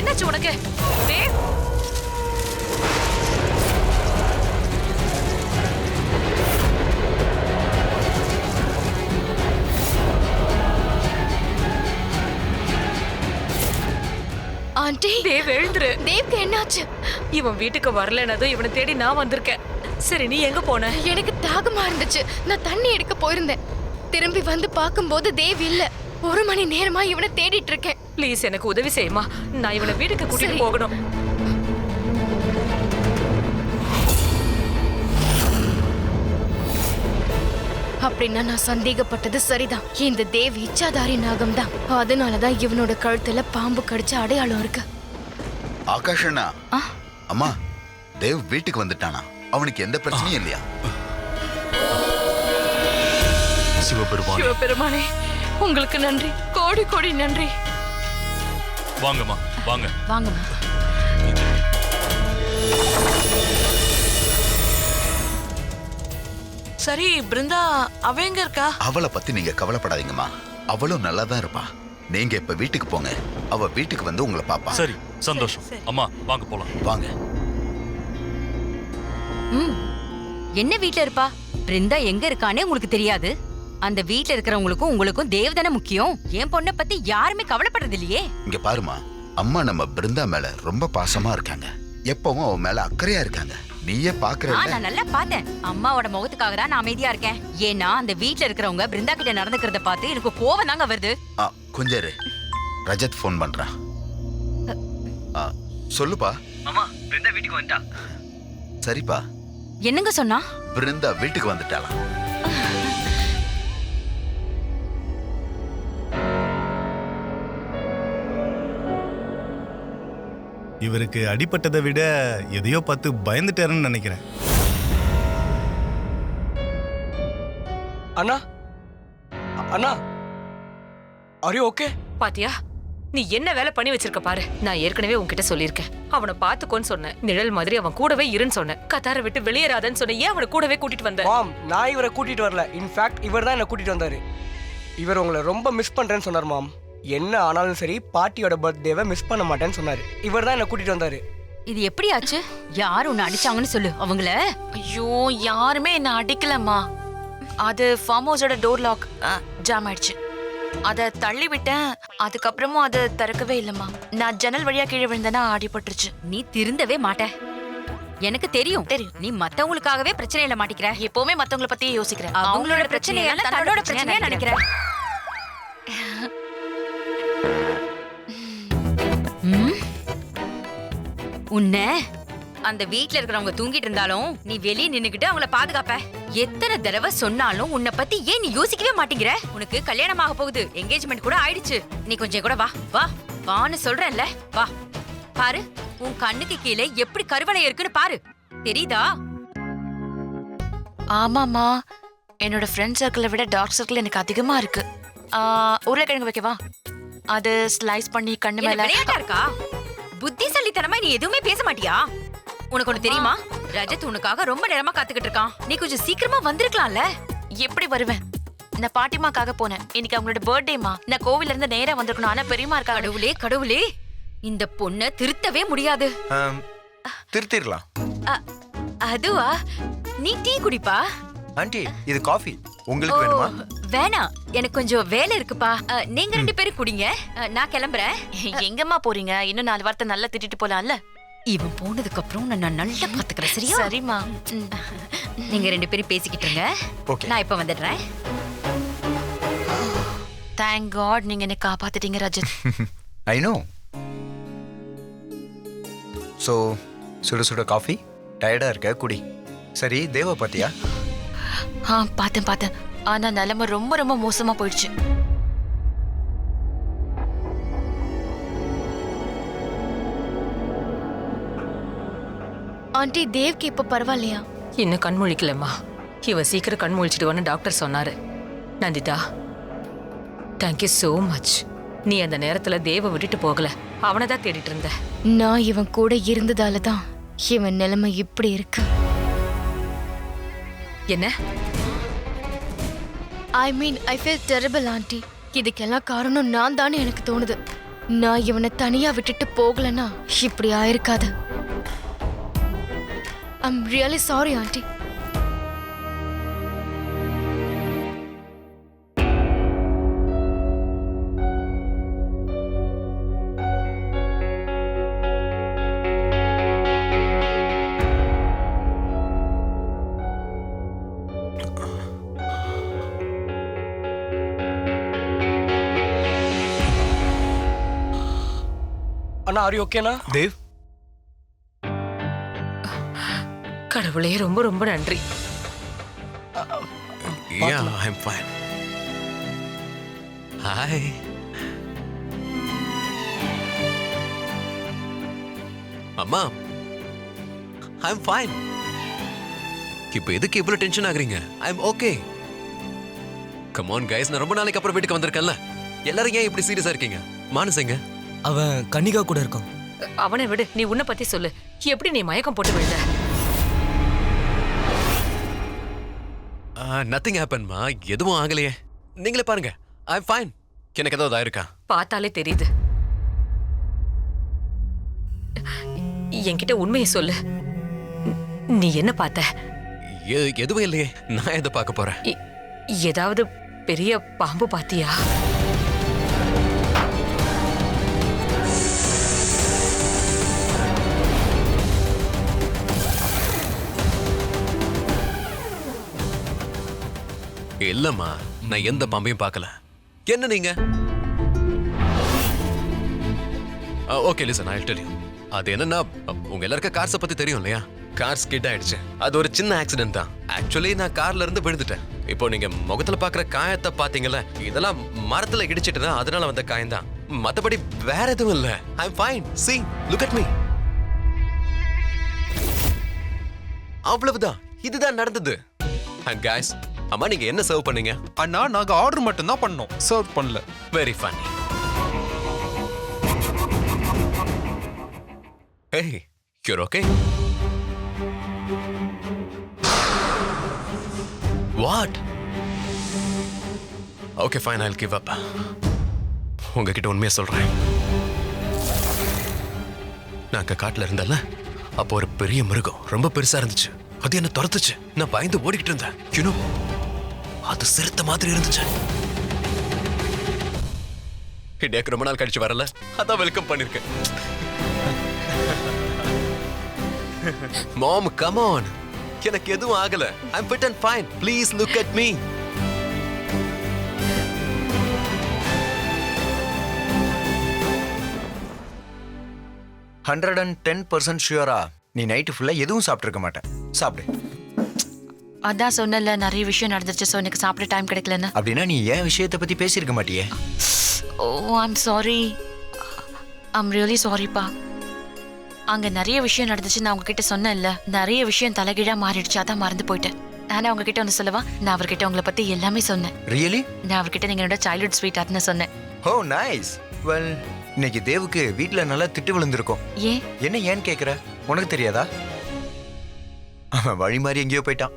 என்னாச்சு உனக்கு? தேவ், ஆண்டி, தேவ் எழுந்துரு. தேவ்க்கு என்னாச்சு? இவன் வீட்டுக்கு வரலனதும் இவனை தேடி நான் வந்திருக்கேன். சரி, நீ எங்க போன? எனக்கு தாகமா இருந்துச்சு, நான் தண்ணி எடுக்க போயிருந்தேன். திரும்பி வந்து பார்க்கும்போது தேவ் இல்ல. 1 மணி நேரமா இவனை தேடிட்டு இருக்கேன். ப்ளீஸ் எனக்கு உதவி செய்யுமா, நான் இவனை வீட்டுக்கு கூட்டிட்டு போகணும். அப்படின்னா நான் சந்தேகப்பட்டது சரிதான். இந்த தேவ் இச்சாதாரி நாகம் தான். அதனாலதான் இவனோட கழுத்துல பாம்பு கடிச்ச அடையாளம் இருக்கு. ஆகாஷ் அண்ணா, அம்மா, தேவ் வீட்டுக்கு வந்துட்டானா? அவனுக்கு எந்த பிரச்சனையும் இல்லையா? சிவபெருமான், சிவபெருமானே, உங்களுக்கு நன்றி, கோடி கோடி நன்றி. வாங்கம்மா, வாங்க வாங்கம்மா. சரி பிருந்தா, அவ எங்க இருக்கா? அவளை பத்தி நீங்க கவலைப்படாதீங்கம்மா, அவளும் நல்லா தான் இருப்பா. நீங்க இப்ப வீட்டுக்கு போங்க, அவ வீட்டுக்கு வந்து உங்களை பாப்பா. சரி, சந்தோஷம். அம்மா வாங்க போலாம். வாங்க. என்ன வீட்ல இருப்பா? பிருந்தா எங்க இருக்கானே உங்களுக்கு தெரியாது? அந்த வீட்ல இருக்கிறவங்களுக்கும் உங்களுக்கும் தேவ் தானே முக்கியம். என் பொண்ணை பத்தி யாருமே கவலைப்படுறது இல்லையே. இங்க பாருமா, அம்மா நம்ம பிருந்தா மேல ரொம்ப பாசமா இருக்காங்க. எப்பவும் அவன் மேல அக்கறையா இருக்காங்க. நீயே பாக்குற. நான் நல்லா பார்த்தேன். அம்மாவோட முகத்துக்காக தான் நான் அமைதியா இருக்கேன். ஏன்னா அந்த வீட்ல இருக்கிறவங்க பிருந்தா கிட்ட நடந்துக்கிறத பார்த்து எனக்கு கோவம் தாங்க வருது. கொஞ்சம் இரு, ரஜத் போன் பண்றான். சொல்லுப்பா. அம்மா, பிருந்தா வீட்டுக்கு வந்துட்டா. சரிப்பா. என்னங்க சொன்னா? பிருந்தா வீட்டுக்கு வந்துட்டாளா? இவருக்கு அடிபட்டதை விட எதையோ பார்த்து பயந்துட்டாருன்னு நினைக்கிறேன். அண்ணா, அண்ணா, ஆர் யூ ஓகே? பாத்தியா, நீ என்ன வேலை பண்ணி வச்சிருக்க பாரு. நான் ஏற்கனவே உன்கிட்ட சொல்லியிருக்கேன், அவனை பாத்துக்கோன்னு சொன்னேன். நிழல் மாதிரி அவன் கூடவே இருன்னு சொன்னேன். கத்தாரை விட்டு வெளியேறாதன்னு சொன்னேன். ஏன் அவனை கூடவே கூட்டிட்டு வந்த? மாம், நான் இவரை கூட்டிட்டு வரல. இன்ஃபேக்ட் இவர் தான் என்ன கூட்டிட்டு வந்தாரு. இவர் உங்களை ரொம்ப மிஸ் பண்றேன்னு சொன்னார் மாம். என்ன ஆனாலும் சரி, பாட்டியோட பர்த்டேவை மிஸ் பண்ண மாட்டேன்னு சொன்னாரு. இவர் தான் என்ன கூட்டிட்டு வந்தாரு. இது எப்படி ஆச்சு? யார் உன்னை அடிச்சாங்கன்னு சொல்லு. அவங்கள? ஐயோ, யாருமே என்ன அடிக்கலம்மா. அது ஃபார்ம் ஹவுஸோட டோர் லாக் ஜாம் ஆயிடுச்சு. அதை தள்ளி விட்டேன். அதுக்கப்புறமும் அதை திறக்கவே இல்லம்மா. நான் ஜன்னல் வழியா கீழே விழுந்தேன்னா அடிபட்டுருச்சு. நீ திருந்தவே மாட்ட. எனக்கு தெரியும். நீ மத்தவங்களுக்காகவே பிரச்சனையில மாட்டிக்கிற. எப்பவுமே மத்தவங்கள பத்தியே யோசிக்கிறேன். அவங்களோட பிரச்சனையால தன்னோட பிரச்சனையா நினைக்கிறேன். உன்ன அந்த வீட்ல இருக்கிறவங்க தூங்கிட்டு இருந்தாலும் நீ வெளியே நின்னுகிட்டு அவங்கள பாதுகாப்ப. எத்தனை தடவை சொன்னாலும் உன்னை பத்தி ஏன் நீ யோசிக்கவே மாட்டேங்கிற? உனக்கு கல்யாணம் ஆக போகுது, என்கேஜ்மெண்ட் கூட ஆயிடுச்சு. நீ கொஞ்சம் கூட வா வா வான்னு சொல்றேன்ல. வா பாரு, உன் கண்ணுக்கு கீழே எப்படி கருவளை இருக்குன்னு பாரு. தெரியுதா? ஆமாமா, என்னோட ஃப்ரெண்ட் சர்க்கிளை விட டார்க் சர்க்கிள் எனக்கு அதிகமா இருக்கு. உருளைக்கிழங்கு வைக்கவா? அது ஸ்லைஸ் பண்ணி கண்ணு மேல. விளையாட்டா இருக்கா? புத்திசாலித்தனமா நீ எதுவுமே பேச மாட்டியா? உனக்கு ஒண்ணு தெரியுமா? ரஜத் உனக்காக ரொம்ப நேரமா காத்துக்கிட்டு இருக்கான். நீ கொஞ்சம் சீக்கிரமா வந்திருக்கலாம்ல. எப்படி வருவேன்? நான் பாட்டிமாக்காக போனேன். இன்னைக்கு அவங்களோட பர்த்டேமா. நான் கோவில்ல இருந்து நேரா வந்திருக்கணும். ஆனா பெரியமா இருக்கா. கடவுளே கடவுளே, இந்த பொண்ணை திருத்தவே முடியாது. திருத்திடலாம். அதுவா? நீ டீ குடிப்பா. ஆண்டி, இது காஃபி. உங்களுக்கு வேணுமா? வேணாம், எனக்கு கொஞ்சம் வேலை இருக்குப்பா. நீங்க 2 பேரும் குடிங்க, நான் கிளம்புறேன். எங்கம்மா போறீங்க? இன்னும் 4 வார்த்தை நல்லா திட்டிட்டு போலாம்ல. இவன் போனதுக்கு அப்புறம் நான் நல்லா பாத்துக்கிறேன். சரியா? சரிம்மா. நீங்க 2 பேரும் பேசிக்கிட்டு இருங்க. நான் இப்ப வந்துடுறேன். தேங்க் காட் நீங்க என்ன காப்பாத்திட்டீங்க ரஜத். I know. சோ சுட சுட காஃபி. டயர்டா இருக்க, குடி. சரி, தேவ பாத்தியா? பார்த்தேன். ஆனா நிலைமை ரொம்ப ரொம்ப மோசமா போயிடுச்சு. ஆண்டி, தேவ்க்கு இப்ப பரவாயில்லையா? இன்னும் கண் முழிக்கலம்மா. இவன் சீக்கிரம் கண் முழிச்சிடுவான்னு டாக்டர் சொன்னாரு. Nandita, thank you so much. நீ அந்த நேரத்துல தேவ விட்டுட்டு போகல, அவனை தான் தேடிட்டு இருந்த. நான் இவன் கூட இருந்ததால தான் இவன் நிலைமை இப்படி இருக்கு. என்ன? ஐ மீன், ஐ ஃபீல் டெரிபிள் ஆண்டி. இதுக்கெல்லாம் காரணம் நான் தானே எனக்கு தோணுது. நான் இவனை தனியா விட்டுட்டு போகலன்னா இப்படி ஆயிருக்காது. I'm really sorry aunty. அண்ணா ஆர் யூ ஓகேண்ணா? தேவ், கடவுளே ரொம்ப ரொம்ப நன்றி. Yeah, I'm fine. Hi. அம்மா, I'm fine. இப்போ எதுக்கு இவ்வளவு டென்ஷன் ஆகுறீங்க? I'm okay. Come on guys, நான் ரொம்ப நாளைக்கு அப்புறம் வீட்டுக்கு வந்திருக்கேன்ல. எல்லாரும் ஏன் இப்படி சீரியஸா இருக்கீங்க? மானசங்க அவன் கன்னிகா கூட இருக்கான். அவனை விடு, நீ உன்னை பத்தி சொல்லு. எப்படி நீ மயக்கம் போட்டு விழுந்த? நத்திங் ஹேப்பன்மா, எதுவும் ஆகலையே. நீங்களே பாருங்க, ஐ எம் ஃபைன். எனக்கு ஏதாவது ஆயிருக்கா? பார்த்தாலே தெரியுது. என்கிட்ட உண்மையை சொல்லு. நீ என்ன பார்த்த? எதுவும் இல்லையே. நான் எதை பார்க்க போறேன்? ஏதாவது பெரிய பாம்பு பாத்தியா? இல்லம்மா, நான் எந்த பாம்பையும் பார்க்கல. என்ன நீங்க? Okay listen, I tell you. அது என்னன்னா, உங்க எல்லாருக்கும் கார்ஸை பத்தி தெரியும் இல்லையா? கார் ஸ்கிட் ஆயிடுச்சு. அது ஒரு சின்ன ஆக்சிடென்ட் தான். ஆக்சுவலி நான் கார்ல இருந்து விழுந்துட்டேன். இப்போ நீங்க முகத்துல பாக்குற காயத்தை பாத்தீங்கல்ல, இதெல்லாம் மரத்துல இடிச்சிட்டு தான், அதனால வந்த காயம் தான். மத்தபடி வேற எதுவும் இல்ல. I am fine. See, look at me. அவ்வளவுதான். இதுதான் நடந்தது. And guys, அம்மா நீங்க என்ன சர்வ் பண்ணீங்க? அண்ணா நாங்க ஆர்டர் மட்டும் தான் பண்ணோம், சர்வ் பண்ணல. Very funny. Hey, you're okay? What? Okay, fine, I'll give up. உங்ககிட்ட உண்மையை சொல்றேன். நாங்க காட்டுல இருந்தல, அப்போ ஒரு பெரிய மிருகம் ரொம்ப பெருசா இருந்துச்சு. அது என்ன துரத்துச்சு. நான் பயந்து ஓடிக்கிட்டு இருந்தேன். You know, அது சிறுத்தை மாதிரி இருந்துச்சு. இந்தியாவுக்கு ரொம்ப நாள் கழிச்சு வரல, அதான் வெல்கம் பண்ணிருக்கேன். Mom, come on. எனக்கு எதுவும் ஆகல. I'm fit and fine. Please look at me. Hundred and 10% ஷியூரா நீ நைட்டு ஃபுல்லா எதுவும் சாப்பிட்டுருக்க மாட்டேன். சாப்பிடு. அதான் சொன்னல, நிறைய விஷயம் நடந்துச்சு, ஸோ எனக்கு சாப்பிட டைம் கிடைக்கலன்னு. அப்படின்னா நீ ஏன் விஷயத்தை பத்தி பேசியிருக்க மாட்டியே? ஓ, ஐம் சாரி. ஐம் ரியலி சாரிப்பா. அங்க நிறைய விஷயம் நடந்துச்சு, நான் உங்ககிட்ட சொன்னேன்ல. நிறைய விஷயம் தலைகீழா மாறிடுச்சு, அதான் மறந்து போயிட்டேன். ஆனா உங்ககிட்ட ஒன்று சொல்லவா? நான் அவர்கிட்ட உங்களை பத்தி எல்லாமே சொன்னேன். ரியலி? நான் அவர்கிட்ட நீங்க என்னோட சைல்ட்ஹுட் ஸ்வீட் ஆர்ட்னு சொன்னேன். ஓ நைஸ். வெல், இன்னைக்கு தேவுக்கு வீட்ல நல்லா திட்டு விழுந்திருக்கும். ஏன்? என்ன ஏன்னு கேக்குற? உனக்கு தெரியாதா? அவன் வழி மாறி எங்கேயோ போயிட்டான்.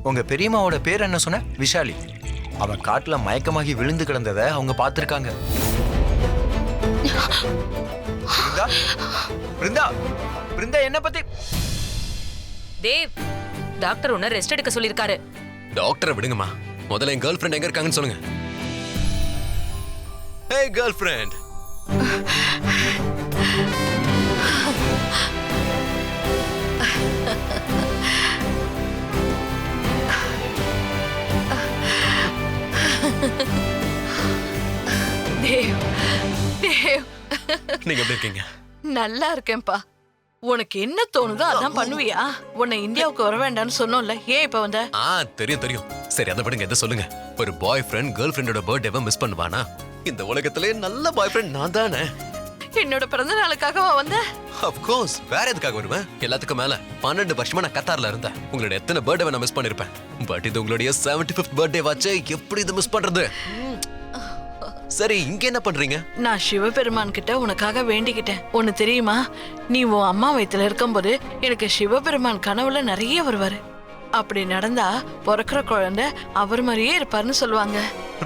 உங்க பெரியம்மாவோட பேர் என்ன சொன்ன? விஷாலி. அவன் காட்டுல மயக்கமாகி விழுந்து கிடந்ததை அவங்க பார்த்திருக்காங்க. பிருந்தா, பிருந்தா, பிருந்தா என்ன பத்தி? தேவ், டாக்டர் உன்னை ரெஸ்ட் எடுக்க சொல்லிருக்காரு. டாக்டரை விடுங்கம்மா. முதல்ல என் கேர்ள் ஃப்ரெண்ட் எங்க இருக்காங்கன்னு சொல்லுங்க. ஹே கேர்ள் ஃப்ரெண்ட். தேவ், தேவ், நீங்க எப்படி இருக்கீங்க? நல்லா இருக்கேன்பா. உனக்கு என்ன தோணுதோ அதான் பண்ணுவியா? உன்னை இந்தியாவுக்கு வர வேண்டாம்னு சொன்னோம்ல, ஏன் இப்ப வந்த? தெரியும் தெரியும். சரி அதை விடுங்க, எதை சொல்லுங்க. ஒரு பாய் ஃப்ரெண்ட் கேர்ள் ஃப்ரெண்டோட பர்த்டேவை மிஸ் பண்ணுவானா? இந்த உலகத்திலே நல்ல பாய் ஃப்ரெண்ட் நான் தானே. என்னோட பிறந்த நாளுக்காகவா வந்த? ஆஃப் கோர்ஸ், வேற எதுக்காக வருவேன்? எல்லாத்துக்கும் மேல 12 வருஷமா நான் கத்தார்ல இருந்தேன். உங்களோட எத்தனை பர்த்டேவை நான் மிஸ் பண்ணிருப்பேன். பட் இது உங்களுடைய 75th பர்த்டே வாச்சே, எப்படி இது மிஸ் பண்றது? சரி, இங்க என்ன பண்றீங்க? நான் சிவபெருமான் கிட்ட உனக்காக வேண்டிக்கிட்டேன். ஒன்னு தெரியுமா? நீ உன் அம்மா வயித்துல இருக்கும்போது எனக்கு சிவபெருமான் கனவுல நிறைய வருவாரு. அப்படி நடந்தா பிறக்கிற குழந்தை அவர் மாதிரியே இருப்பாருன்னு சொல்லுவாங்க.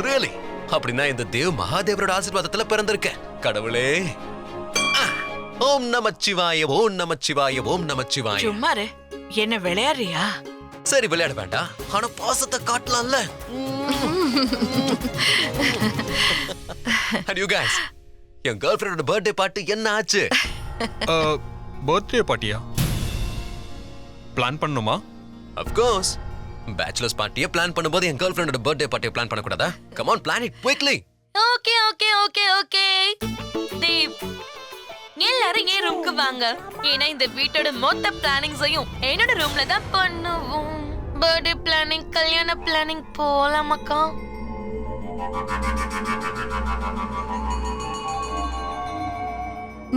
Really? அப்படின்னா இந்த தேவ் மகாதேவரோட ஆசீர்வாதத்துல பிறந்திருக்க. கடவுளே, ஓம் நமச்சிவாய, ஓம் நமச்சிவாய, ஓம் நமச்சிவாய. சும்மாரு என்ன விளையாடுறியா? சரி, விளையாட வேண்டாம், ஆனா பாசத்தை காட்டலாம்ல. And you guys, என் கேர்ள் ஃப்ரெண்டோட பர்த்டே பார்ட்டி என்ன ஆச்சு? பர்த்டே பார்ட்டியா பிளான் பண்ணுமா? Of course. பேச்சுலர்ஸ் பார்ட்டியை பிளான் பண்ணும்போது என் கேர்ள் ஃப்ரெண்டோட பர்த்டே பார்ட்டியை பிளான் பண்ணக்கூடாதா? Come on, plan it quickly. Okay okay okay okay Dev, எல்லாரும் என் ரூம்க்கு வாங்க. ஏன்னா இந்த வீட்டோட மொத்த பிளானிங்ஸையும் என்னோட ரூம்ல தான் பண்ணுவோம். பர்த்டே பிளானிங், கல்யாண பிளானிங் போலாமாக்கா?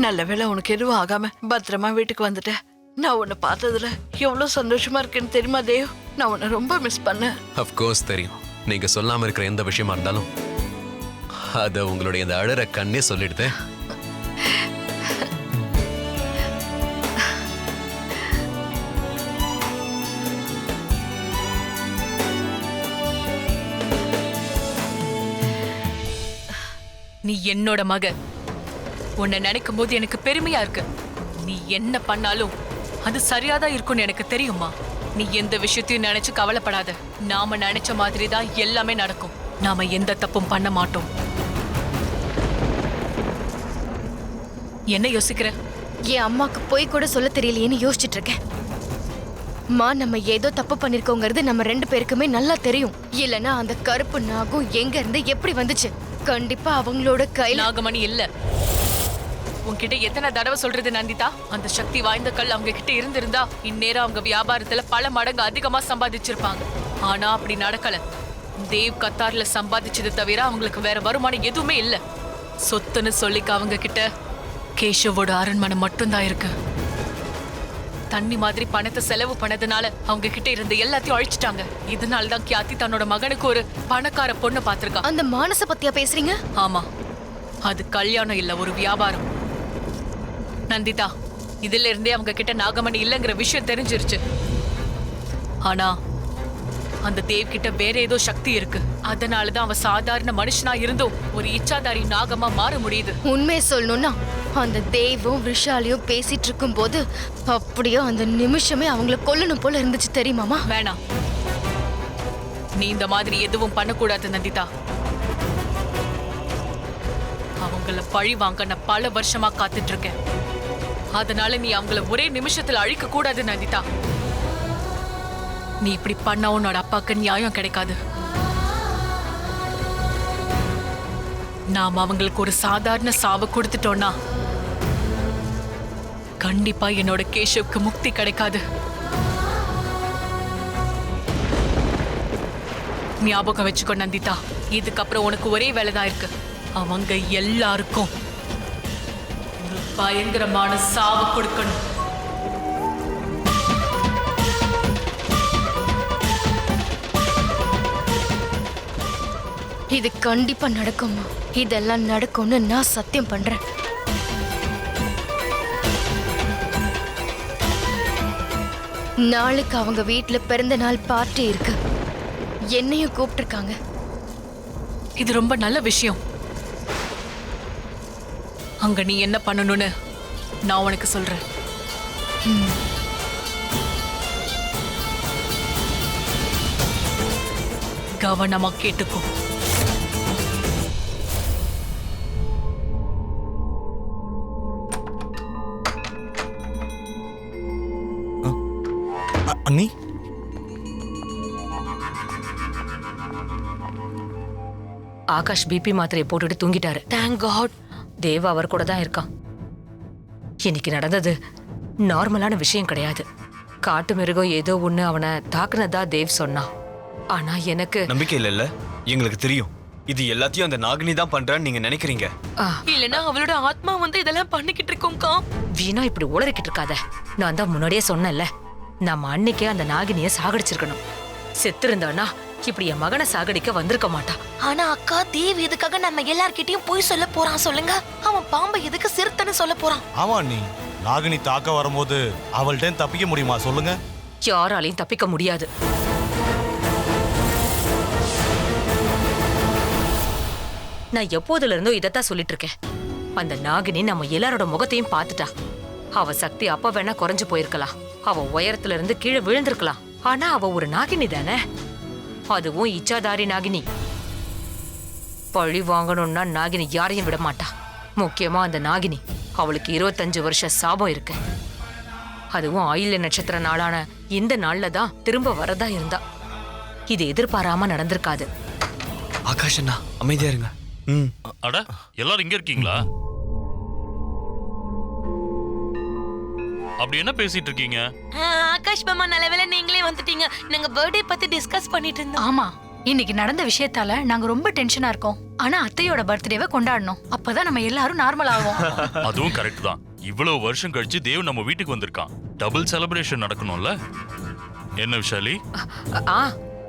நல்ல வேளை உனக்கு எதுவும் ஆகாம பத்திரமா வீட்டுக்கு வந்துட்ட. நான் உன்னை பார்த்ததுல எவ்வளவு சந்தோஷமா இருக்கேன்னு தெரியுமா தேவ்? நான் உன்னை ரொம்ப மிஸ் பண்ணேன். Of course தெரியும். நீங்க சொல்லாம இருக்கிற எந்த விஷயமா இருந்தாலும் அத உங்களுடைய இந்த அழற கண்ணே சொல்லிடுது. நீ என்னோட மக. உன்னை நினைக்கும் போது எனக்கு பெருமையா இருக்கு. நீ என்ன பண்ணாலும் அது சரியாதான் இருக்கும்னு எனக்கு தெரியுமா. நீ எந்த விஷயத்தையும் நினைச்சு கவலைப்படாத. நாம நினைச்ச மாதிரி தான் எல்லாமே நடக்கும். நாம எந்த தப்பும் பண்ண மாட்டோம். என்ன யோசிக்கிற? என் அம்மாக்கு போய் கூட சொல்ல தெரியலையேன்னு யோசிச்சுட்டு இருக்கேன். மா, நம்ம ஏதோ தப்பு பண்ணிருக்கோங்கிறது நம்ம 2 பேருக்குமே நல்லா தெரியும். இல்லனா அந்த கருப்பு நாகம் எங்க இருந்து எப்படி வந்துச்சு? கண்டிப்பா அவங்களோட கையில நாகமணி இல்ல. உன்கிட்ட எத்தனை தடவை சொல்றது நந்திதா? அந்த சக்தி வாய்ந்த கல் அவங்க கிட்ட இருந்திருந்தா இந்நேரம் அவங்க வியாபாரத்துல பல மடங்கு அதிகமா சம்பாதிச்சிருப்பாங்க. ஆனா அப்படி நடக்கல. தேவ் கத்தார்ல சம்பாதிச்சது தவிர அவங்களுக்கு வேற வருமானம் எதுவுமே இல்ல. சொத்துன்னு சொல்லிக்க அவங்க கிட்ட கேஷவோட அரண்மனை மட்டும்தான் இருக்கு. தண்ணி மாதிரி பணத்தை செலவு பண்ணதுனால அவங்க கிட்ட இருந்த எல்லாத்தையும் அழிச்சிட்டாங்க. இதனாலதான் கியாத்தி தன்னோட மகனுக்கு ஒரு பணக்கார பொண்ணு பாத்திருக்கா. அந்த மானச பத்தியா பேசுறீங்க? ஆமா, அது கல்யாணம் இல்ல, ஒரு வியாபாரம். நந்திதா, இதுல இருந்தே அவங்க கிட்ட நாகமணி இல்லங்கிற விஷயம் தெரிஞ்சிருச்சு. ஆனா அந்த தேவ் கிட்ட வேற ஏதோ சக்தி இருக்கு. அதனாலதான் அவன் சாதாரண மனுஷனா இருந்தும் ஒரு இச்சாதாரி நாகமா மாற முடியுது. உண்மையை சொல்லணும்னா அந்த தேவும் விஷாலியும் பேசிட்டு இருக்கும் போது அப்படியே அந்த நிமிஷமே அவங்கள கொல்லணும் போல இருந்துச்சு தெரியுமாமா? வேணாம், நீ இந்த மாதிரி எதுவும் பண்ணக்கூடாது நந்திதா. அவங்கள பழி வாங்க நான் பல வருஷமா காத்துட்டு இருக்கேன். அதனால நீ அவங்கள ஒரே நிமிஷத்துல அழிக்க கூடாது நந்திதா. நீ இப்படி பண்ணா உன்னோட அப்பாக்கு நியாயம் கிடைக்காது. நாம் அவங்களுக்கு ஒரு சாதாரண சாவு கொடுத்துட்டோம்னா கண்டிப்பா என்னோட கேஷவுக்கு முக்தி கிடைக்காது. ஞாபகம் வச்சுக்கோ நந்திதா, இதுக்கப்புறம் உனக்கு ஒரே வேலைதான் இருக்கு. அவங்க எல்லாருக்கும் ஒரு பயங்கரமான சாவு கொடுக்கணும். இது கண்டிப்பா நடக்குமா? இதெல்லாம் நடக்கும்னு நான் சத்தியம் பண்றேன். நாளைக்கு அவங்க வீட்ல பிறந்த நாள் பார்ட்டி இருக்கு. என்னையும் கூப்பிட்டிருக்காங்க. இது ரொம்ப நல்ல விஷயம். அங்க நீ என்ன பண்ணணும்னு நான் உனக்கு சொல்றேன். கவனமா கேட்டுக்கோ. அண்ணி, ஆகாஷ் பிபி மாத்திரையை போட்டுட்டு தூங்கிட்டாரு. Thank God. தேவ் அவர் கூட தான் இருக்கான். இன்னைக்கு நடந்தது நார்மலான விஷயம் கிடையாது. காட்டு மிருகம் ஏதோ ஒண்ணு அவனை தாக்குனதா தேவ் சொன்னான். ஆனா எனக்கு நம்பிக்கை இல்ல. எங்களுக்கு தெரியும் இது எல்லாத்தையும் அந்த நாகினி தான் பண்றான்னு நீங்க நினைக்கிறீங்க. இல்லனா அவளோட ஆத்மா வந்து இதெல்லாம் பண்ணிக்கிட்டு இருக்கோம்க்கா. வீணா இப்படி உளறிக்கிட்டு இருக்காத. நான் தான் முன்னாடியே சொன்னேன்ல, நம்ம அன்னைக்கே அந்த நாகினிய சாகடிச்சிருக்கணும். செத்து இருந்தானா இப்படி என் மகனை சாகடிக்க வந்திருக்க மாட்டான். ஆனா அக்கா, தேவ் எதுக்காக நம்ம எல்லார்கிட்டயும் போய் சொல்ல போறான் சொல்லுங்க? அவன் பாம்பை எதுக்கு சிறுத்தைன்னு சொல்ல போறான்? ஆமா அண்ணி, நாகினி தாக்க வரும்போது அவள்கிட்ட தப்பிக்க முடியுமா சொல்லுங்க? யாராலையும் தப்பிக்க முடியாது. நான் எப்போதுல இருந்தோ இதைத்தான் சொல்லிட்டு இருக்கேன். அந்த நாகினி நம்ம எல்லாரோட முகத்தையும் பார்த்துட்டா. அவ சக்தி அப்ப வேணா குறைஞ்சு போயிருக்கலாம், அவ உயரத்துல இருந்து கீழே விழுந்திருக்கலாம். ஆனா அவ ஒரு நாகினி தானே, அதுவும் இச்சாதாரி நாகினி. பழி வாங்கணும்னா நாகினி யாரையும் விட மாட்டா. முக்கியமா அந்த நாகினி, அவளுக்கு 25 வருஷ சாபம் இருக்கு. அதுவும் ஆயில்ய நட்சத்திர நாளான இந்த நாள்ல தான் திரும்ப வரதா இருந்தா. இது எதிர்பாராம நடந்திருக்காது. ஆகாஷ் அண்ணா அமைதியா இருங்க. அட எல்லாரும் இங்க இருக்கீங்களா? அப்படி என்ன பேசிட்டு இருக்கீங்க? ஆகாஷ் மாமா, நல்லவேளை நீங்களே வந்துட்டீங்க. நாங்க பர்த்டே பத்தி டிஸ்கஸ் பண்ணிட்டு இருந்தோம். ஆமா, இன்னைக்கு நடந்த விஷயத்தால நாங்க ரொம்ப டென்ஷனா இருக்கோம். ஆனா அத்தையோட பர்த்டேவை கொண்டாடணும், அப்பதான் நம்ம எல்லாரும் நார்மல் ஆவோம். அதுவும் கரெக்ட் தான். இவ்வளவு வருஷம் கழிச்சு தேவ் நம்ம வீட்டுக்கு வந்திருக்கான். டபுள் செலிப்ரேஷன் நடக்கணும்ல. என்ன விஷாலி?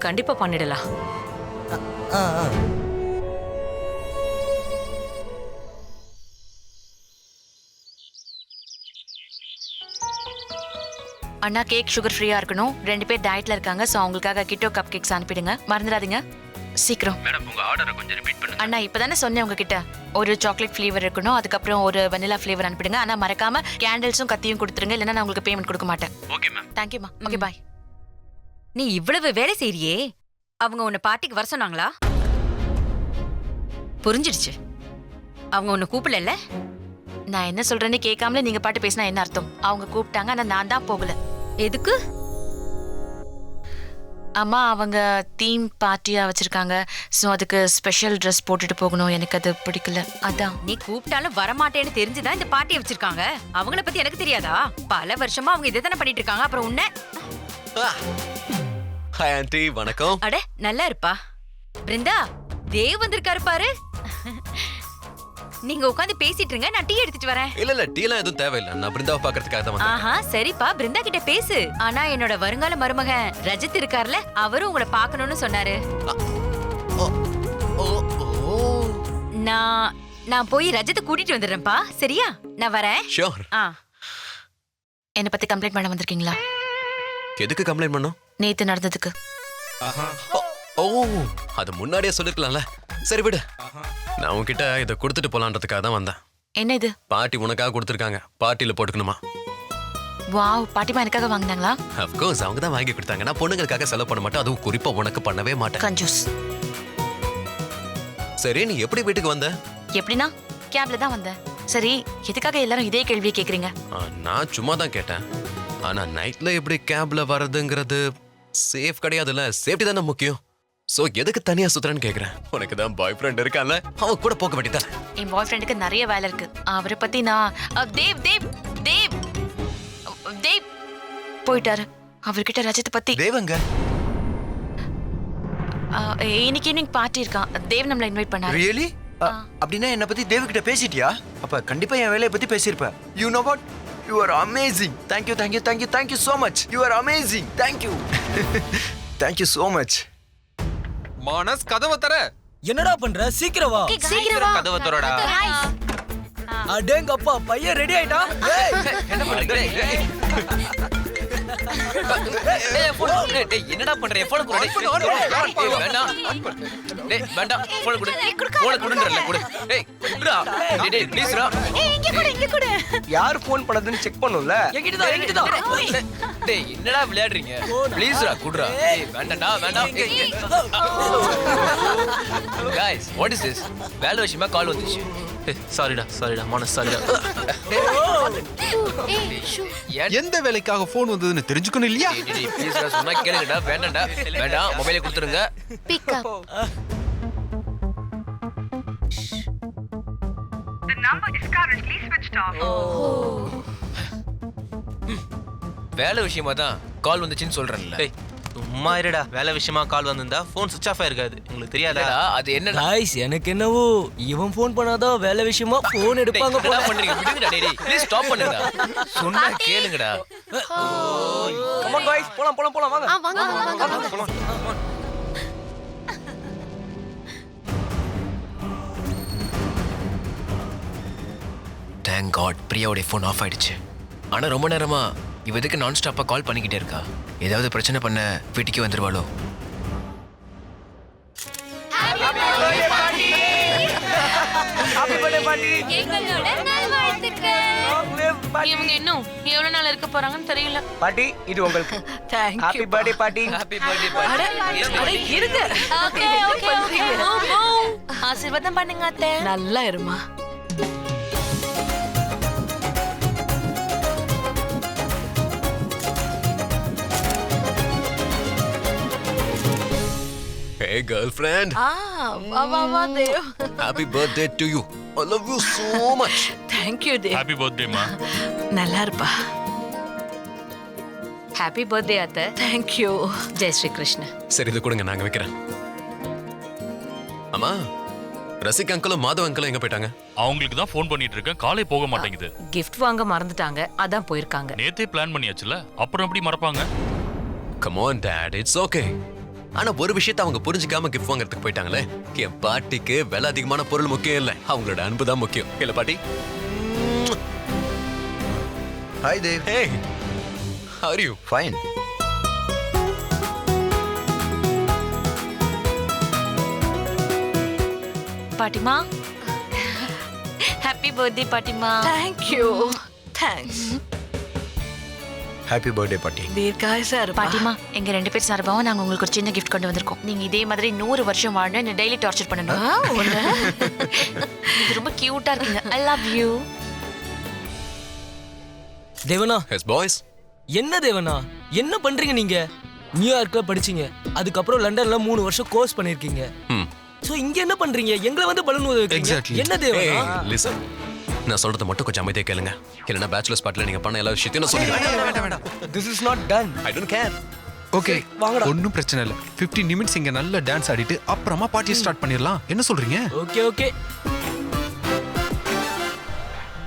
கண்டிப்பா பண்ணிடலாம். அண்ணா, கேக் சுகர் ஃப்ரீயா இருக்கணும். 2 பேர் டயட்ல இருக்காங்க. சோ அவங்களுக்காக கிட்டோ கப் கேக்ஸ் அனுப்பிடுங்க. மறந்துடாதீங்க. சீக்கிரம். மேடம், உங்க ஆர்டரை கொஞ்சம் ரிப்பீட் பண்ணுங்க. அண்ணா, இப்பதானே சொன்னேன் உங்ககிட்ட. ஒரு சாக்லேட் ஃப்ளேவர் இருக்கணும், அதுக்கப்புறம் ஒரு வெனிலா ஃப்ளேவர் அனுப்பிடுங்க. ஆனா மறக்காம கேண்டில்ஸும் கத்தியும் கொடுத்துருங்க, இல்லைன்னா நான் உங்களுக்கு பேமெண்ட் கொடுக்க மாட்டேன். Okay ma'am. தேங்க்யூ மா. Okay bye. நீ இவ்வளவு வேலை செய்றியே, அவங்க உன்னை பார்ட்டிக்கு வர சொன்னாங்களா? புரிஞ்சிடுச்சு. அவங்க உன்னை கூப்பிடல. நான் என்ன சொல்றேன்னு கேட்காமல நீங்க பாட்டு பேசினா என்ன அர்த்தம்? அவங்க கூப்பிட்டாங்க, ஆனா நான் தான் போகல. எதுக்கு? அம்மா அவங்க தீம் பார்ட்டியா வச்சிருக்காங்க. சோ அதுக்கு ஸ்பெஷல் ட்ரெஸ் போட்டுட்டு போகணும். எனக்கு அது பிடிக்கல, அதான். நீ கூப்பிட்டாலும் வரமாட்டேன்னு தெரிஞ்சுதான் இந்த பார்ட்டியை வச்சிருக்காங்க. அவங்கள பத்தி எனக்கு தெரியாதா? பல வருஷமா அவங்க இதை தானே பண்ணிட்டு இருக்காங்க. அப்புறம் உன்ன. ஹாய் ஆண்டி, வணக்கம். அட நல்லா இருப்பா. பிருந்தா, தேவ் வந்திருக்காரு பாரு. நீங்க உட்காந்து பேசிட்டு இருங்க, நான் டீ எடுத்துட்டு வரேன். இல்ல டீலாம் எதுவும் தேவையில்லை, நான் பிருந்தாவை பாக்குறதுக்காக தான் வந்தேன். ஆஹா, சரிப்பா, பிருந்தா கிட்ட பேசு. ஆனா என்னோட வருங்கால மருமகன் ரஜித் இருக்கார்ல, அவரும் உங்களை பார்க்கணும்னு சொன்னாரு. நான் போய் ரஜத்தை கூட்டிட்டு வந்துடுறேன்ப்பா. சரியா? நான் வரேன். ஷூர். என்ன பத்தி கம்ப்ளைண்ட் பண்ண வந்திருக்கீங்களா? எதுக்கு கம்ப்ளைண்ட் பண்ணும்? நேத்து நடந்ததுக்கு. ஓ, அது முன்னாடியே சொல்லிருக்கலாம்ல. சரி விடு, நான் உன்கிட்ட இதை கொடுத்துட்டு போலான்றதுக்காக தான் வந்தேன். என்ன இது? பார்ட்டி உனக்காக கொடுத்துருக்காங்க, பார்ட்டியில போட்டுக்கணுமா? வாவ், பாட்டிமா எனக்காக வாங்கினாங்களா? அஃப்கோர்ஸ், அவங்க தான் வாங்கி கொடுத்தாங்க. நான் பொண்ணுங்களுக்காக செலவு பண்ண மாட்டேன், அதுவும் குறிப்பா உனக்கு பண்ணவே மாட்டேன். கஞ்சூஸ். சரி, நீ எப்படி வீட்டுக்கு வந்த? எப்படின்னா கேப்ல தான் வந்தேன். சரி, எதுக்காக எல்லாரும் இதே கேள்வியை கேக்குறீங்க? நான் சும்மா தான் கேட்டேன். ஆனா நைட்ல எப்படி கேப்ல வர்றதுங்கிறது சேஃப் கிடையாதுல்ல. சேஃப்டி தானே முக்கியம். சோ எதுக்கு தனியா சுத்துறேன்னு கேக்குறேன். உனக்கு தான் பாய் ஃப்ரெண்ட் இருக்கான்ல, அவன் கூட போக வேண்டியதானே? என் பாய் ஃப்ரெண்டுக்கு நிறைய வேலை இருக்கு. அவரை பத்தி நான் தேவ் தேவ் தேவ் தேவ் போயிட்டாரு. அவர்கிட்ட ரஜத்தை பத்தி. தேவங்க இன்னைக்கு ஈவினிங் பார்ட்டி இருக்கான். தேவ் நம்மள இன்வைட் பண்ணாரு. ரியலி? அப்படின்னா என்ன பத்தி தேவ் கிட்ட பேசிட்டியா? அப்ப கண்டிப்பா என் வேலைய பத்தி பேசியிருப்ப. You know what, you are amazing. Thank you thank you thank you thank you so much. You are amazing. Thank you thank you so much. Manas, கதவை தர. என்னடா பண்ற? சீக்கிரம் வா. சீக்கிரம் வா. கதவை தரடா. அடேங்கப்பா, பையன் ரெடி ஆயிட்டா. என்ன பண்ற? என்னடா பண்ற? போன் கொடு. வேண்டாம். டேய் வேண்டாம், போன் கொடு. போன் கொடுன்றல கொடு. டேய் குடுடா. டேய் ப்ளீஸ் ரா. இங்க கூட. யார் ஃபோன் பண்ணதுன்னு செக் பண்ணும்ல. என்கிட்ட தான். டேய் என்னடா விளையாடுறீங்க? ப்ளீஸ் ரா குடுடா. டேய் வேண்டாம்டா, வேண்டாம். Guys, what is this? வேலை விஷயமா கால் வந்துச்சு. சாரிடா மானஸ், சாரிடா. எந்த வேலைக்காக போன் வந்ததுன்னு தெரிஞ்சுக்கணும் இல்லையா? ப்ளீஸ் ரா, சொன்னா கேளுங்கடா. வேண்டாம்டா, வேண்டாம். மொபைலை கொடுத்துருங்க. Pick up. The number is currently switched off. வேலை விஷயமா தான் கால் வந்துச்சுன்னு சொல்றேன்ல. டேய் சும்மா இருடா. வேலை விஷயமா கால் வந்திருந்தா ஃபோன் சுவிட்ச் ஆஃப் ஆயிருக்காது. உங்களுக்கு தெரியாதா? அது என்ன गाइस, எனக்கு என்னவோ இவன் ஃபோன் பண்ணாதான் வேலை விஷயமா ஃபோன் எடுப்பாங்க போல. என்ன பண்றீங்க? விடுங்கடா. டேய் ப்ளீஸ் ஸ்டாப் பண்ணுடா. சொன்னா கேளுங்கடா. கம் ஆன் गाइस, போலாம் வாங்க. வாங்க. தேங்க் காட், பிரியாவோட ஃபோன் ஆஃப் ஆயிடுச்சு. ஆனா ரொம்ப நேரமா இவ எதுக்கு நான் ஸ்டாப்பா கால் பண்ணிக்கிட்டே இருக்கா? ஏதாவது பிரச்சனை பண்ண வீட்டுக்கு வந்துருவாளோ? ஹாப்பி பர்த்டே பாட்டி. எங்களோட நல்வாழ்த்துக்கள். இவங்க இன்னும் எவ்வளவு நாள் இருக்க போறாங்கன்னு தெரியல. பாட்டி இது உங்களுக்கு. தேங்க் ஹாப்பி பர்த்டே பாட்டி. ஹாப்பி பர்த்டே அட பாட்டி. இருங்க. Okay okay okay. ஆசீர்வாதம் பண்ணுங்க அத்தை. நல்லா இருமா. Hey girlfriend. வா வா வா Dev. Happy birthday to you. I love you so much. Thank you Dev. Happy பர்த்டேமா. நல்லா இருப்பா. ஹாப்பி பர்த்டே அத்தை. Thank you. ஜெய் ஸ்ரீ கிருஷ்ண. சரி இது கொடுங்க நாங்க வைக்கிறேன். அம்மா ரசிக் அங்கிளும் மாதவ் அங்கிளும் எங்க போயிட்டாங்க? அவங்களுக்கு தான் ஃபோன் பண்ணிட்டு இருக்கேன், காலே போக மாட்டேங்குது. கிஃப்ட் வாங்க மறந்துட்டாங்க, அதான் போயிருக்காங்க. நேத்தே பிளான் பண்ணியாச்சுல, அப்புறம் எப்படி மறப்பாங்க? Come on dad, it's okay. ஆனா ஒரு விஷயத்தை அவங்க புரிஞ்சுக்காம கிஃப்ட் வாங்குறதுக்கு போயிட்டாங்களே. என் பாட்டிக்கு விலை அதிகமான பொருள் முக்கியம் இல்ல, அவங்களோட அன்பு தான் முக்கியம். இல்ல பாட்டி? Hi Dev. Hey. How are you? Fine. பாட்டிமா ஹாப்பி பர்த்டே பாட்டிமா. Thank you. Thanks. Happy birthday பாட்டி. தீர்காயுசா இருப்பா. பாட்டிமா எங்க 2 பேர் சார்பாவும் நாங்க உங்களுக்கு ஒரு சின்ன கிஃப்ட் கொண்டு வந்திருக்கோம். நீங்க இதே மாதிரி 100 வருஷம் வாழணும், என்ன டெய்லி டார்ச்சர் பண்ணணும். நீங்க ரொம்ப கியூட்டா இருக்கீங்க. I love you. தேவனா. Yes boys. என்ன தேவனா என்ன பண்றீங்க நீங்க? நியூயார்க்ல படிச்சீங்க, அதுக்கப்புறம் லண்டன்ல 3 வருஷம் கோர்ஸ் பண்ணிருக்கீங்க. சோ இங்க என்ன பண்றீங்க? எங்களை வந்து பலூன் ஊத வைக்கிறீங்க. என்ன தேவனா? Listen. நான் சொல்றத மட்டும் கொஞ்சம் அமைதியா கேளுங்க. இல்லனா பேச்சுலர்ஸ் பார்ட்டில நீங்க பண்ண எல்லா விஷயத்தையும் நான் சொல்லிடுவேன். வேண்டாம். This is not done. I don't care. Okay ஒன்னும் பிரச்சனை இல்ல. 15 நிமிட்ஸ் இங்க நல்ல டான்ஸ் ஆடிட்டு அப்புறமா பார்ட்டி ஸ்டார்ட் பண்ணிரலாம். என்ன சொல்றீங்க? Okay okay.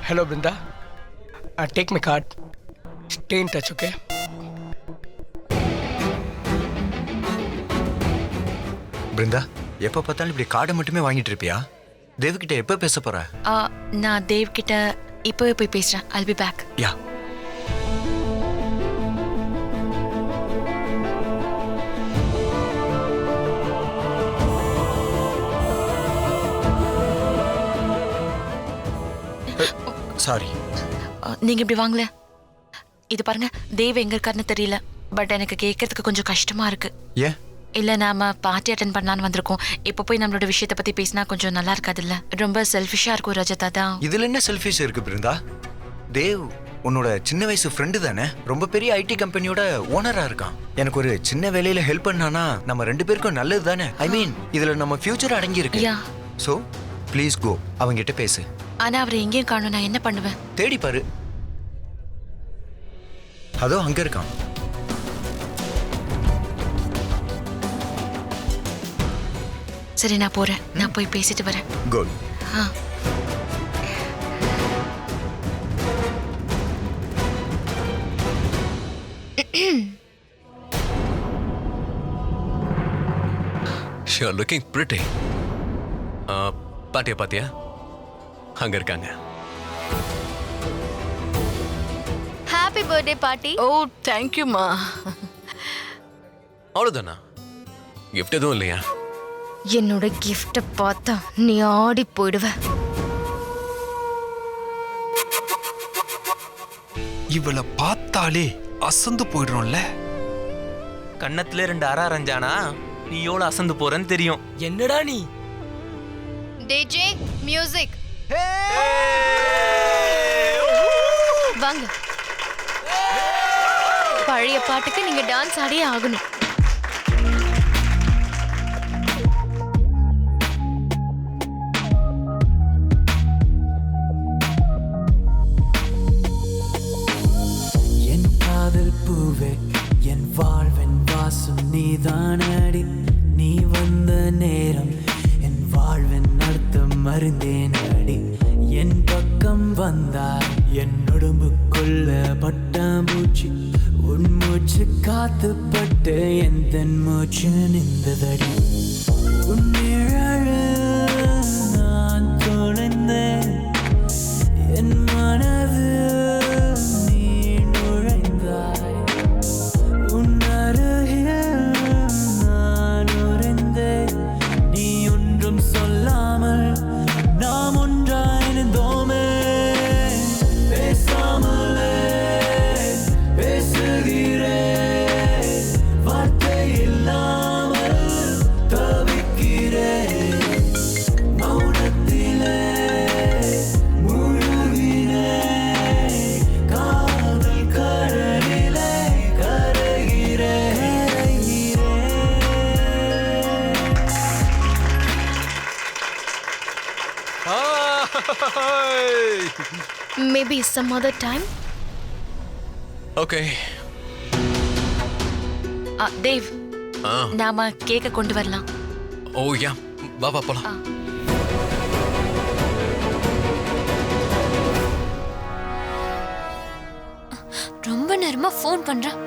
Hello Brinda. Take my card. Stay in touch, okay? Brinda எப்ப பார்த்தாலும் இப்படி கார்டை மட்டுமே வாங்கிட்டு இருப்பியா? தேவ் கிட்ட எப்ப பேச போற? நான் தேவ் கிட்ட இப்பவே போய் பேசுறேன். I'll be back. Yeah. Sorry. நீங்க இப்படி வாங்கல. இது பாருங்க, தேவ் எங்க இருக்காருன்னு தெரியல. பட் எனக்கு கேட்கறதுக்கு கொஞ்சம் கஷ்டமா இருக்கு. ஏன்? இல்ல நாம பார்ட்டி அட்டென்ட் பண்ணலான்னு வந்திருக்கோம். இப்போ போய் நம்மளோட விஷயத்தை பத்தி பேசினா கொஞ்சம் நல்லா இருக்காதுல்ல. ரொம்ப செல்ஃபிஷா இருக்கும் ரஜதா தான். இதுல என்ன செல்ஃபிஷ் இருக்கு பிருந்தா? தேவ் உன்னோட சின்ன வயசு ஃப்ரெண்டு தானே? ரொம்ப பெரிய ஐடி கம்பெனியோட ஓனரா இருக்கான். எனக்கு ஒரு சின்ன வேலையில ஹெல்ப் பண்ணானா நம்ம 2 பேருக்கும் நல்லது தானே? ஐ மீன் இதுல நம்ம ஃபியூச்சர் அடங்கி இருக்கு. சோ ப்ளீஸ் கோ, அவங்க கிட்ட பேசு. ஆனா அவரை எங்கேயும் காணோம், நான் என்ன பண்ணுவேன்? தேடி பாரு. அதோ அங்க இருக்கான். சரி நான் போறேன். நான் போய் பேசிட்டு வரேன். குட். You're looking pretty. பாட்டியா பாத்தியா? அங்க இருக்காங்க. ஹாப்பி பர்த்டே பாட்டி. ஓ தேங்க் யூ மா. அவ்வளவுதானா? கிஃப்ட் எதுவும் இல்லையா? என்னோட கிஃப்ட பார்த்தா நீ ஆடி போயிடுவ. இவளை பார்த்தாலே அசந்து போயிடுறோம்ல. கண்ணத்துல 2 அரை அரைஞ்சானா நீ எவ்வளவு அசந்து போறன்னு தெரியும். என்னடா நீ? DJ music. வாங்க. பழைய பாட்டுக்கு நீங்க டான்ஸ் ஆடியே ஆகணும். என் காதல் பூவே, என் வாழ்வின் வாசம் நீதானடி. நீ வந்த நேரம் என் வாழ்வின் அர்த்தம் அறிந்தேன் அடி. என் பக்கம் வந்தாய் என் உடம்புக்குள்ள பட்டாம்பூச்சி. உன் மூச்சு காத்து பட்டு எந்த மூச்சு நின்றதடி. உன் நிழலில் நான் தொலைந்தேன். என் மனது நீ நுழைந்தாய். உன் அருகில் நான் உறைந்தேன். நீ ஒன்றும் சொல்லாமல் நாம் ஒன்றாய் maybe some other time. Okay. Dev, நாம கேக்க கொண்டு வரலாம். ஓ யா, வா வா போலாம். ரொம்ப நேரமா ஃபோன் பண்றேன்.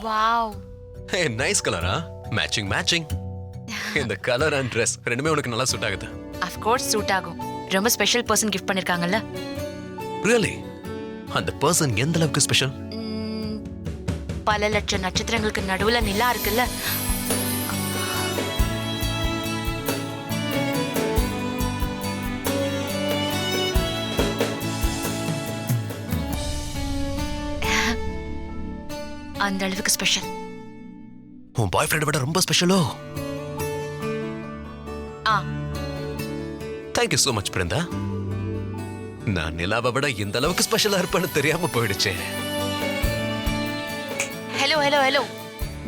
வாவ். ஹே, நைஸ் கலரா. மேட்சிங். இந்த கலர் அண்ட் Dress ரெண்டுமே உனக்கு நல்லா சூட் ஆகுது. ஆஃப் கோர்ஸ் சூட் ஆகும். ரொம்ப ஸ்பெஷல் பர்சன் கிஃப்ட் பண்ணிருக்காங்கல்ல. ரியலி? அந்த பர்சன் எந்த அளவுக்கு ஸ்பெஷல்? பல லட்சம் நட்சத்திரங்களுக்கு நடுவுல நிலா இருக்குல்ல, அந்த அளவுக்கு ஸ்பெஷல். உன் பாய் ஃப்ரெண்ட் விட ரொம்ப ஸ்பெஷலோ? Thank you so much Brinda. நான் நிலாவை விட இந்த அளவுக்கு ஸ்பெஷலா இருப்பேன்னு தெரியாம போயிடுச்சு. ஹலோ,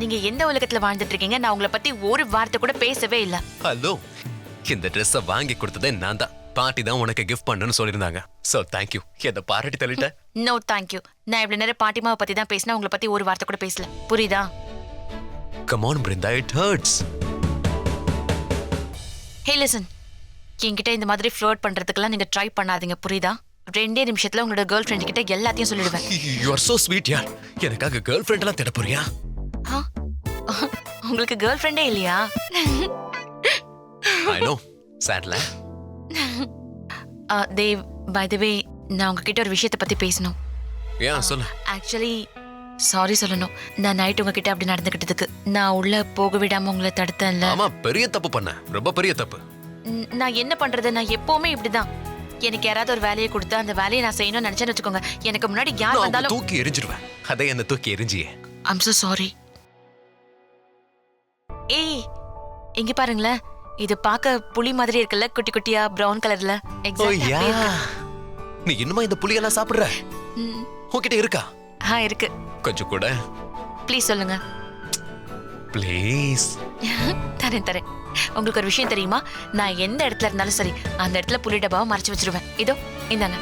நீங்க எந்த உலகத்துல வாழ்ந்துட்டு இருக்கீங்க? நான் உங்களை பத்தி ஒரு வார்த்தை கூட பேசவே இல்ல. ஹலோ, இந்த ட்ரெஸ்ஸை வாங்கி கொடுத்ததே நான் தான். பாட்டி தான் உனக்கு கிஃப்ட் பண்ணணும்னு சொல்லியிருந்தாங்க. So thank you. என்ன பாராட்டி தள்ளிட்ட. No thank you. நான் இவ்வளவு நேரம் பாட்டிமாவை பத்தி தான் பேசினா, உங்களை பத்தி ஒரு வார்த்தை கூட பேசல. புரியுதா? Come on Brinda, it hurts. Hey listen, என்கிட்ட இந்த மாதிரி ஃப்ளர்ட் பண்றதுக்கெல்லாம் நீங்க ட்ரை பண்ணாதீங்க, புரியுதா? 2 நிமிஷத்துல உங்களோட கேர்ள் ஃப்ரெண்ட் கிட்ட எல்லாத்தையும் சொல்லிடுவேன். யூ ஆர் சோ ஸ்வீட் யார். எனக்காக கேர்ள் ஃப்ரெண்ட் எல்லாம் தேட போறியா? உங்களுக்கு கேர்ள் ஃப்ரெண்டே இல்லையா? I no, sadly. Dev, by the way, நான் உங்ககிட்ட ஒரு விஷயத்தை பத்தி பேசணும். சொல்லு. ஆக்சுவலி சாரி சொல்லணும். நான் நைட் உங்ககிட்ட அப்படி நடந்துக்கிட்டதுக்கு. நான் உள்ள போக விடாம உங்களை தடுத்தேன்ல. ஆமா, பெரிய தப்பு பண்ண. ரொம்ப பெரிய தப்பு. நான் என்ன பண்றது? நான் எப்பவுமே இப்படிதான். எனக்கு யாராவது ஒரு வேலையை கொடுத்து அந்த வேலையை நான் செய்யணும்னு நினைச்சேன்னு வச்சுக்கோங்க, எனக்கு முன்னாடி யார் வந்தாலும் தூக்கி எரிஞ்சிடுவேன். அதே என்ன தூக்கி எரிஞ்சியே. I'm so sorry. ஏய், இங்க பாருங்களேன். இது பார்க்க புலி மாதிரி இருக்குல்ல, குட்டி குட்டியா பிரவுன் கலர்ல. எக்ஸாக்ட்டா. நீ இன்னுமா இந்த புளியெல்லாம் சாப்பிடுற? உன்கிட்ட இருக்கா? இருக்கு. கொஞ்சம் கூட. ப்ளீஸ் சொல்லுங்க. ப்ளீஸ். தரேன். உங்களுக்கு ஒரு விஷயம் தெரியுமா? நான் எந்த இடத்துல இருந்தாலும் சரி, அந்த இடத்துல புலி டப்பாவை மறைச்சு வச்சிருவேன். இதோ இந்தாங்க.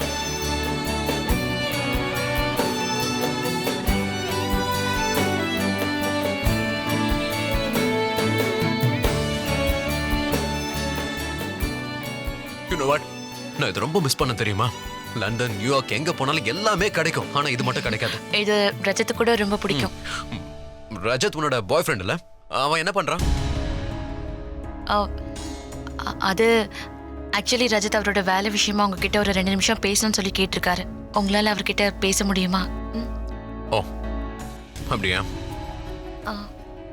You know what? நான் இது ரொம்ப மிஸ் பண்ண தெரியுமா? லண்டன், நியூயார்க் எங்க போனாலும் எல்லாமே கிடைக்கும். ஆனா இது மட்டும் கிடைக்காது. இது ரஜத் கூட ரொம்ப பிடிக்கும். ரஜத் உன்னோட பாய் ஃப்ரெண்ட் இல்ல? அவன் என்ன பண்றான்? அது ஆக்சுவலி ரஜத் அவரோட வேலை விஷயமா உங்ககிட்ட ஒரு 2 நிமிஷம் பேசணும்னு சொல்லி கேட்டிருக்காரு. உங்களால அவர்கிட்ட பேச முடியுமா? ஓ, அப்படியா?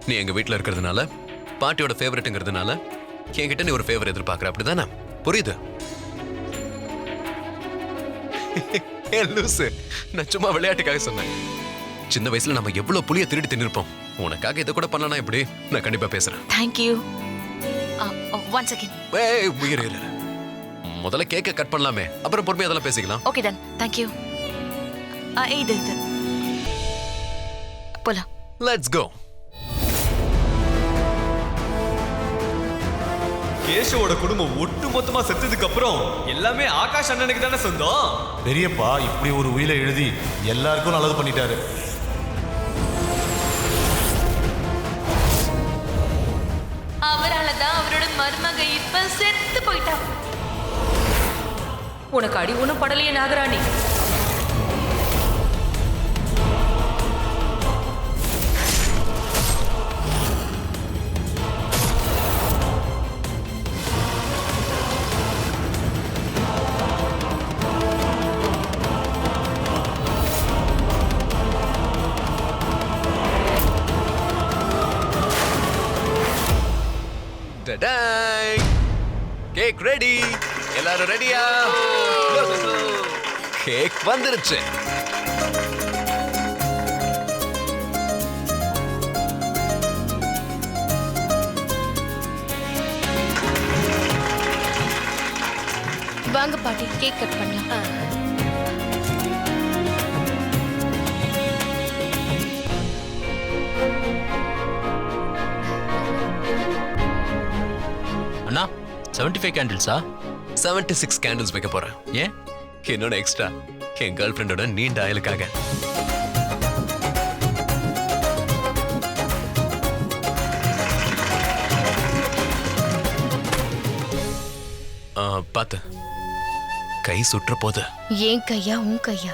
நீ எங்க வீட்டில் இருக்கிறதுனால, பாட்டியோட ஃபேவரட்டுங்கிறதுனால என்கிட்ட நீ ஒரு ஃபேவர் எதிர்பார்க்குற, அப்படிதானே? புரியுது? லூசு, நான் சும்மா விளையாட்டுக்காக சொன்னேன். சின்ன வயசுல நம்ம எவ்வளவு புளிய திருடி தின்னிருப்போம். உனக்காக இதை கூட பண்ணலாம். எப்படி? நான் கண்டிப்பா பேசுறேன். Thank you. One second. ஏய், உயிர் இல்ல. முதல்ல கேக்க கட் பண்ணலாமே, அப்புறம் பொறுமையா அதெல்லாம் பேசிக்கலாம். Okay done. Thank you. இது போலாம். Let's go. கேஷவோட குடும்பம் ஒட்டு மொத்தமா செத்ததுக்கு அப்புறம் எல்லாமே ஆகாஷ் அண்ணனுக்கு தானே சொந்தம். பெரியப்பா இப்படி ஒரு உயிரை எழுதி எல்லாருக்கும் நல்லது பண்ணிட்டாரு. அவராலதான் அவரோட மருமக இப்ப செத்து போயிட்டா. உனக்கு அடி ஒண்ணும் படலையே நாகராணி. டடாய் கேக் ரெடி. எல்லாரும் ரெடியா? கேக் வந்துருச்சு. வாங்க பாட்டி, கேக் கட் பண்ணலாம். அண்ணா 75 கேண்டில்ஸா? 76 கேண்டில்ஸ் வைக்க போறேன். ஏன்? என்னோட எக்ஸ்ட்ரா என் கேர்ள் ஃப்ரெண்டோட நீண்ட ஆயுளுக்காக. பாத்து கை சுற்ற போது. ஏன் கையா உன் கையா?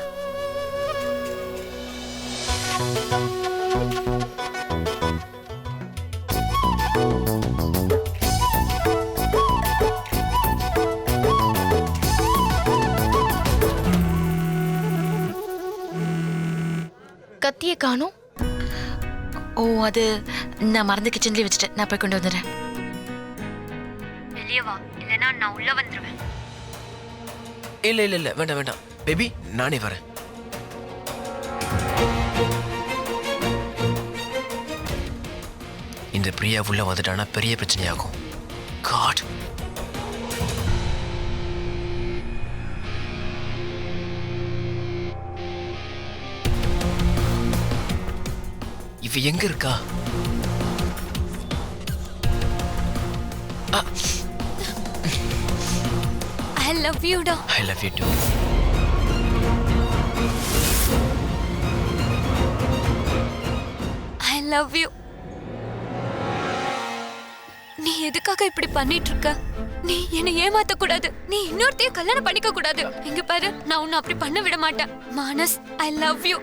கத்திய காணோம். ஓ, அது நான் மறந்து கிச்சன்லயே வச்சுட்டேன். நான் போய் கொண்டு வந்துடுறேன். வெளியே வா, இல்லைன்னா நான் உள்ள வந்துருவேன். இல்ல வேண்டாம் வேண்டாம் பேபி, நானே வரேன். இந்த பிரியா உள்ள வந்துட்டானா பெரிய பிரச்சனையாகும். காட், இவ எங்க இருக்கா? I love you டா. I love you too. I love you. நீ எதுக்காக இப்படி பண்ணிட்டு இருக்க? நீ என்னை ஏமாத்த கூடாது. நீ இன்னொருத்தைய கல்யாணம் பண்ணிக்க கூடாது. இங்க பாரு, நான் உன்னை அப்படி பண்ண விட மாட்டேன். Manas, I love you.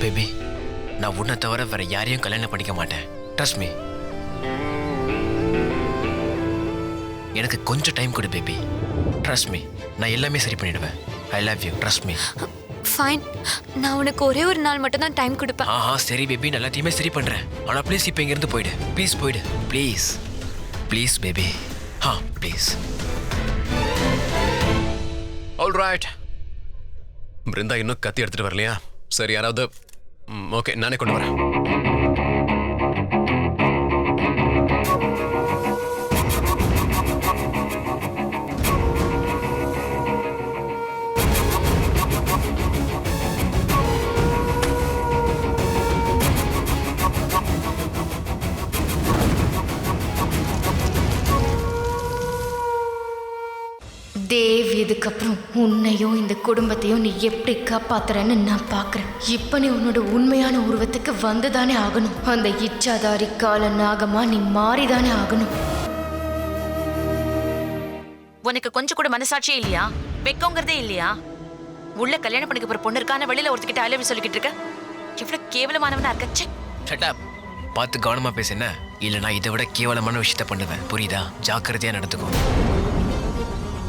Baby, நான் உன்னை தவிர வேற யாரையும் கல்யாணம் பண்ணிக்க மாட்டேன். Trust me. எனக்கு கொஞ்சம் டைம் கொடு பேபி. ட்ரஸ்ட் மீ, நான் எல்லாமே சரி பண்ணிடுவேன். I love you, trust me. Fine, நான் உனக்கு ஒரே ஒரு நாள் மட்டும் தான் டைம் கொடுப்பேன். சரி பேபி, நான் எல்லாத்தையுமே சரி பண்றேன். ஆனா ப்ளீஸ் இப்போ இங்கிருந்து போயிடு. ப்ளீஸ் போயிடு, please please baby. Please. All right. Brinda இன்னும் கத்தி எடுத்துட்டு வரலையா? சரி, யாராவது ஓகே, நானே கொண்டு வரேன். தேவ், இதுக்கப்புறம் உன்னையும் இந்த குடும்பத்தையும் நீ எப்படி காப்பாத்துறன்னு நான் பாக்குறேன். இப்ப நீ உன்னோட உண்மையான உருவத்துக்கு வந்துதானே ஆகணும். அந்த இச்சாதாரி கால நாகமா நீ மாறிதானே ஆகணும். உனக்கு கொஞ்சம் கூட மனசாட்சியே இல்லையா? வெக்கங்கிறதே இல்லையா? உள்ள கல்யாணம் பண்ணிக்க போற பொண்ணு இருக்கான வெளியில ஒருத்திக்கிட்ட அலவி சொல்லிக்கிட்டு இருக்க. எவ்வளவு கேவலமானவனா இருக்க. Shut up. பார்த்து கவனமா பேசுன, இல்ல நான் இதை விட கேவலமான விஷயத்த பண்ணுவேன். புரியுதா? ஜாக்கிரதையா நடந்துக்கோ.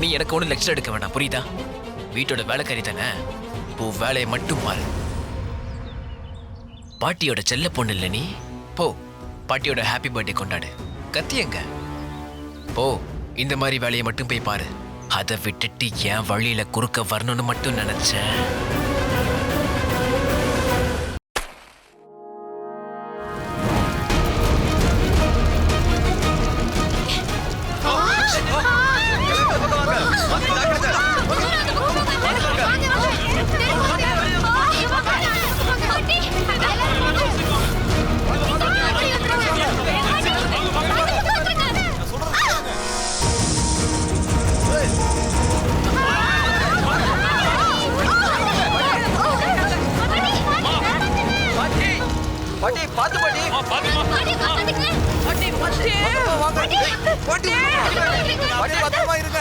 நீ எனக்கு ஒன்றும் லெக்சர் எடுக்க வேண்டாம், புரியுதா? வீட்டோட வேலைக்காரி தானே, போ வேலையை மட்டும் பாரு. பாட்டியோட செல்ல பொண்ணு இல்லை நீ. போ பாட்டியோட ஹாப்பி பர்த்டே கொண்டாடு. கத்தி எங்க? போ இந்த மாதிரி வேலையை மட்டும் போய் பாரு. அதை விட்டுட்டு என் வழியில குறுக்க வரணும்னு மட்டும் நினைச்சேன். பாட்டி, பாத்து பாட்டி. பாட்டி பத்திரமா இருங்க.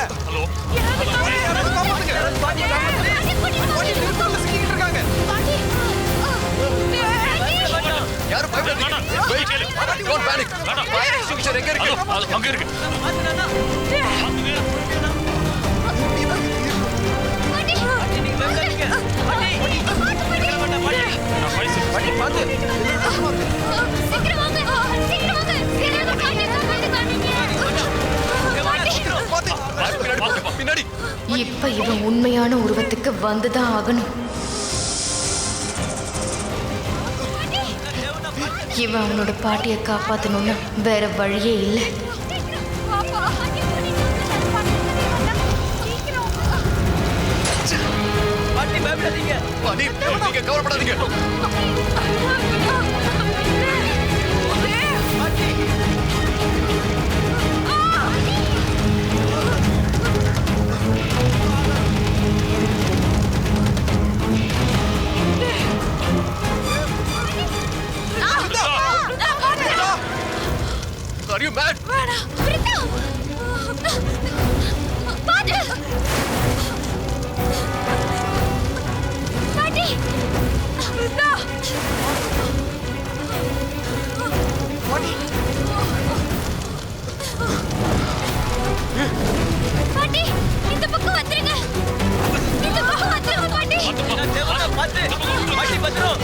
யாரும் பயப்படாதீங்க. Don't panic. Fire extinguisher எங்க இருக்கு? அங்க இருக்கு. சீக்கிரம் வாங்க சீக்கிரம் வாங்க இப்ப இவன் உண்மையான உருவத்துக்கு வந்துதான் ஆகணும். இவன் அவனோட பாட்டியை காப்பாத்தணும்னா வேற வழியே இல்லை. பாட்டி பயப்படாதீங்க. நீங்க கவலைப்படாதீங்க. Are you mad? பாட்டி இந்த பக்கம் வந்துருங்க. இந்த பக்கம் வந்துருங்க பாட்டி. பாத்து பாட்டி பத்திரம்.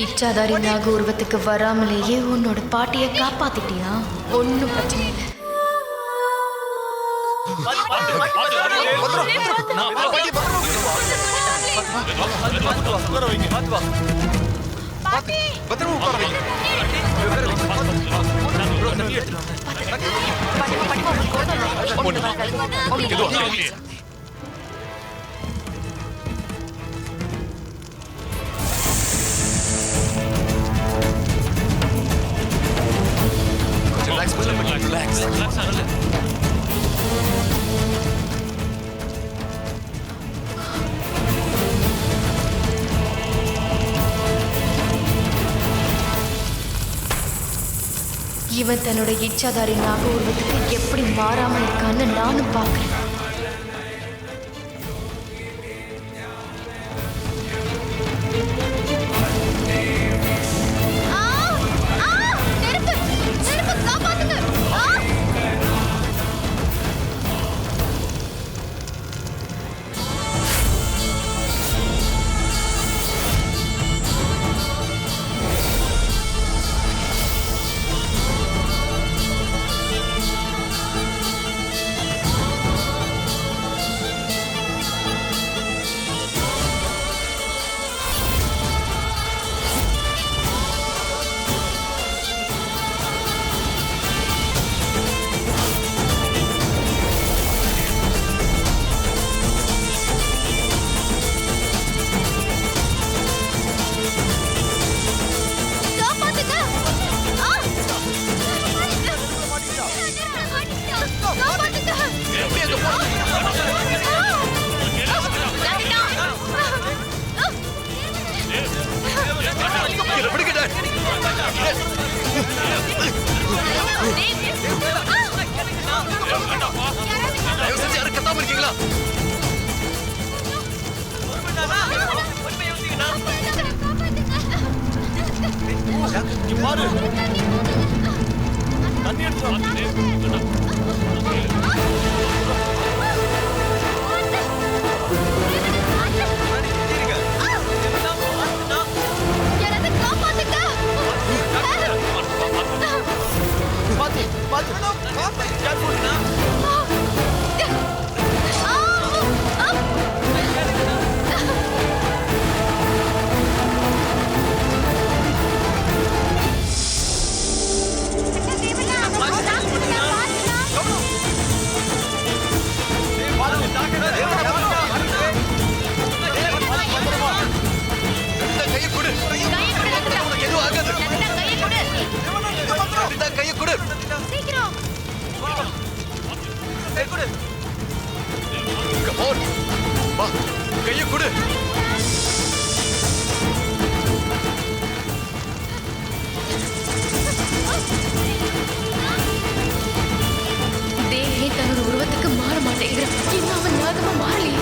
இச்சாதாரி நாக உருவத்துக்கு வராமலேயே உன்னோட பாட்டியை காப்பாத்திட்டியா? ஒன்னும் பிரச்சனை இல்லை. இவன் தன்னோட இச்சாதாரி நாக உருவத்துக்கு எப்படி மாறாம இருக்கான்னு நானும் பார்க்கிறேன். தேவ் தன்னோட உருவத்துக்கு மாற மாட்டேங்கிறான். இன்னும் அவன் நாகமா மாறலையே.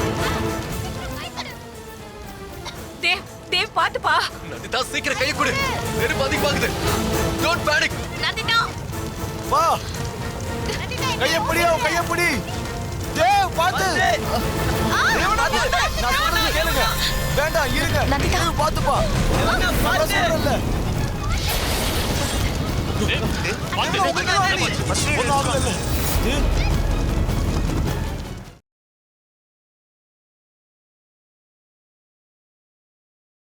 தேவ் பாத்துப்பா. நந்திதா சீக்கிரம் கையை கொடு. நெருப்பு அதிகமாகுது. Don't panic. நந்திதா வா. கையப்படி அவன் கையப்படி தேவ் பாத்து நான் சொல்றது கேளுங்க வேண்டாம் இருங்க தேவ் பாத்துப்பா நான் சொல்றேன்ல